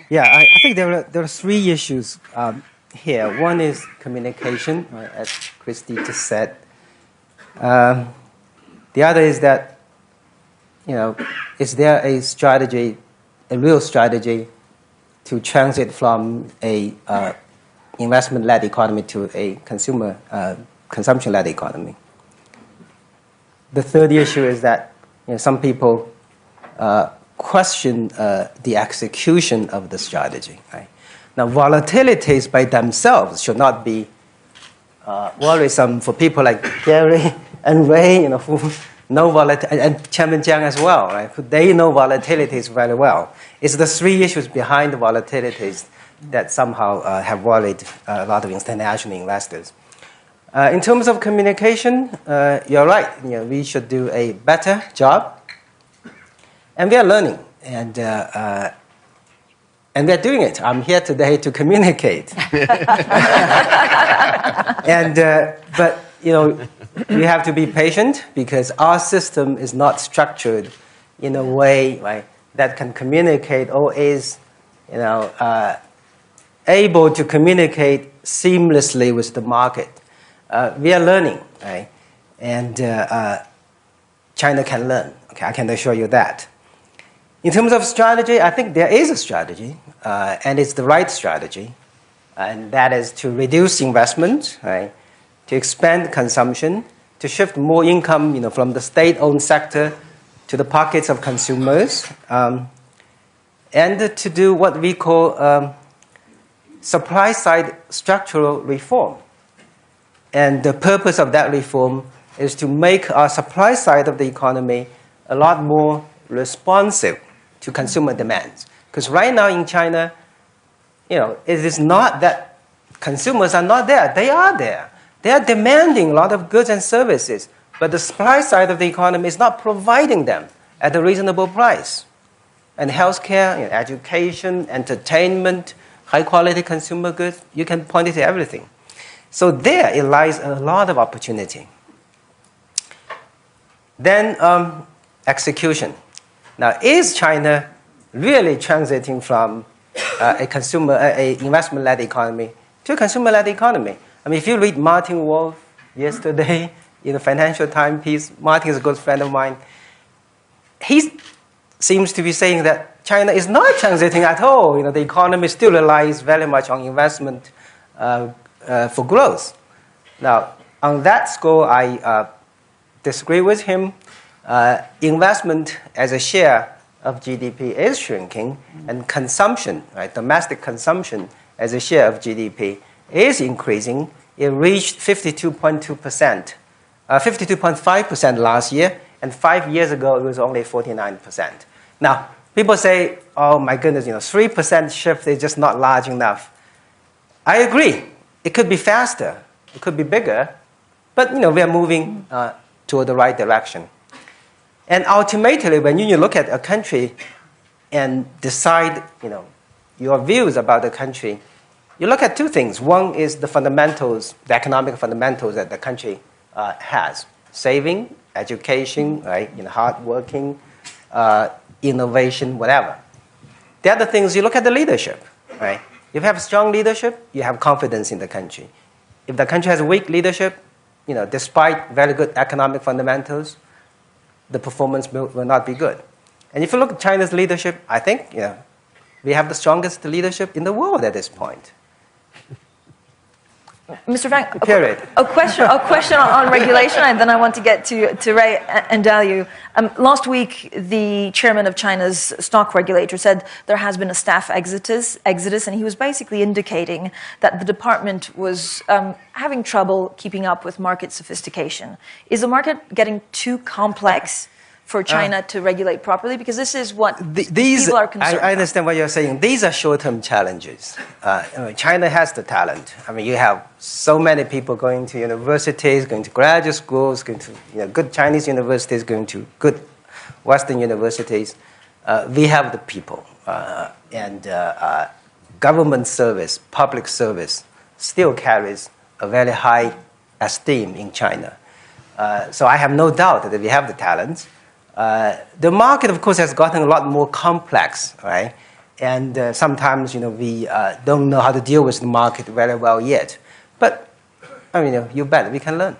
Yeah, I think there are three issues here. One is communication, as Christy just said. The other is that, is there a strategy, a real strategy, to transit from a investment-led economy to a consumption-led economy? The third issue is that some people question the execution of the strategy. Right? Now, volatilities by themselves should not be worrisome for people like Gary and Ray, who know volatility, and Chairman Jiang as well, right? They know volatilities very well. It's the three issues behind the volatilities that somehow have worried a lot of international investors. In terms of communication, you're right. We should do a better job. And we are learning, and we are doing it. I'm here today to communicate. But we have to be patient because our system is not structured in a way, right, that can communicate or is able to communicate seamlessly with the market. We are learning, right? And China can learn. Okay, I can assure you that. In terms of strategy, I think there is a strategy, and it's the right strategy, and that is to reduce investment, right, to expand consumption, to shift more income, from the state-owned sector to the pockets of consumers, and to do what we call supply-side structural reform. And the purpose of that reform is to make our supply side of the economy a lot more responsive to consumer demands. Because right now in China, it is not that consumers are not there. They are there. They are demanding a lot of goods and services, but the supply side of the economy is not providing them at a reasonable price. And healthcare, education, entertainment, high-quality consumer goods, you can point it to everything. So there it lies a lot of opportunity. Then execution. Now, is China really transiting from a investment-led economy to a consumer-led economy? I mean, if you read Martin Wolf yesterday in the Financial Times piece, Martin is a good friend of mine. He seems to be saying that China is not transiting at all. The economy still relies very much on investment for growth. Now, on that score, I disagree with him. Investment as a share of GDP is shrinking, and consumption, right, domestic consumption as a share of GDP is increasing. It reached 52.2%, 52.5% last year, and 5 years ago it was only 49%. Now, people say, oh my goodness, 3% shift is just not large enough. I agree. It could be faster. It could be bigger. But, we are moving toward the right direction. And ultimately, when you look at a country and decide, your views about the country, you look at two things. One is the fundamentals, the economic fundamentals that the country has. Saving, education, right, hardworking, innovation, whatever. The other thing is you look at the leadership, right? If you have strong leadership, you have confidence in the country. If the country has weak leadership, despite very good economic fundamentals, the performance will not be good. And if you look at China's leadership, I think we have the strongest leadership in the world at this point. Mr. Fang, period. A question on regulation, and then I want to get to Ray and Dalyu. Last week, the chairman of China's stock regulator said there has been a staff exodus, and he was basically indicating that the department was having trouble keeping up with market sophistication. Is the market getting too complex for China to regulate properly? Because this is what people are concerned about. I understand what you're saying. These are short-term challenges. China has the talent. I mean, you have so many people going to universities, going to graduate schools, going to good Chinese universities, going to good Western universities. We have the people. And government service, public service, still carries a very high esteem in China. So I have no doubt that we have the talent. The market, of course, has gotten a lot more complex, right? And sometimes, we don't know how to deal with the market very well yet. But, you bet we can learn.